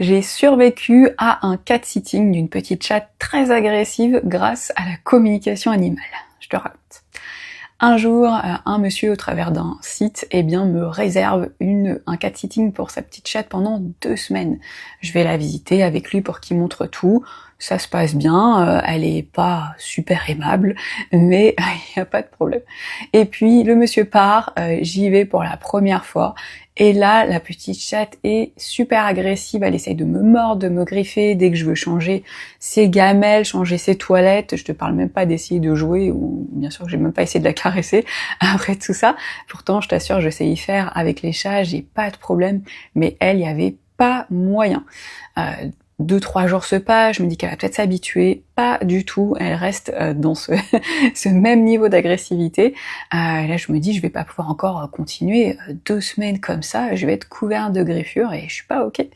J'ai survécu à un cat-sitting d'une petite chatte très agressive grâce à la communication animale. Je te raconte. Un jour, un monsieur au travers d'un site me réserve un cat-sitting pour sa petite chatte pendant 2 semaines. Je vais la visiter avec lui pour qu'il montre tout. Ça se passe bien, elle est pas super aimable, mais il n'y a pas de problème. Et puis le monsieur part, j'y vais pour la première fois, et là la petite chatte est super agressive, elle essaye de me mordre, de me griffer dès que je veux changer ses gamelles, changer ses toilettes. Je te parle même pas d'essayer de jouer, ou bien sûr que j'ai même pas essayé de la caresser après tout ça. Pourtant je t'assure, je sais y faire avec les chats, j'ai pas de problème, mais elle, y avait pas moyen. 2-3 jours se passent, je me dis qu'elle va peut-être s'habituer, pas du tout, elle reste dans ce, ce même niveau d'agressivité. Là je me dis, je vais pas pouvoir encore continuer 2 semaines comme ça, je vais être couverte de griffures et je suis pas ok.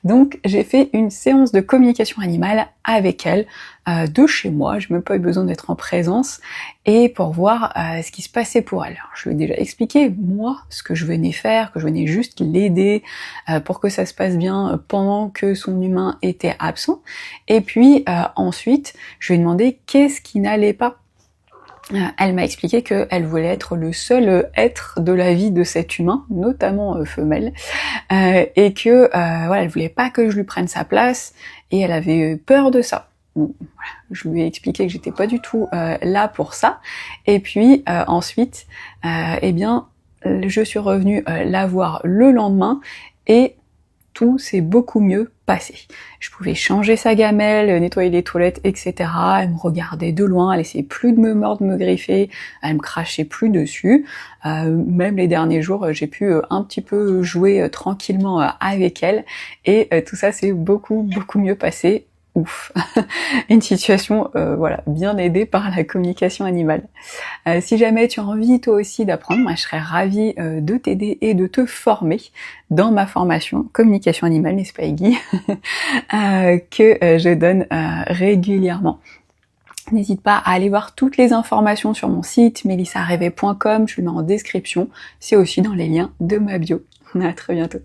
Donc j'ai fait une séance de communication animale avec elle, de chez moi, j'ai même pas eu besoin d'être en présence, et pour voir ce qui se passait pour elle. Alors, je lui ai déjà expliqué, moi, ce que je venais faire, que je venais juste l'aider pour que ça se passe bien pendant que son humain était absent, et puis ensuite, je lui ai demandé qu'est-ce qui n'allait pas. Elle m'a expliqué qu'elle voulait être le seul être de la vie de cet humain, notamment femelle, et que voilà, elle voulait pas que je lui prenne sa place, et elle avait peur de ça. Bon, voilà, je lui ai expliqué que j'étais pas du tout là pour ça, et puis ensuite, je suis revenue la voir le lendemain, et tout s'est beaucoup mieux passé. Je pouvais changer sa gamelle, nettoyer les toilettes, etc. Elle me regardait de loin, elle essayait plus de me mordre, de me griffer, elle me crachait plus dessus. Même les derniers jours, j'ai pu un petit peu jouer tranquillement avec elle, et tout ça s'est beaucoup mieux passé. Ouf, une situation voilà, bien aidée par la communication animale. Si jamais tu as envie toi aussi d'apprendre, moi je serais ravie de t'aider et de te former dans ma formation communication animale, n'est-ce pas Iggy, que je donne régulièrement. N'hésite pas à aller voir toutes les informations sur mon site melissareve.com, je le mets en description, c'est aussi dans les liens de ma bio. À très bientôt.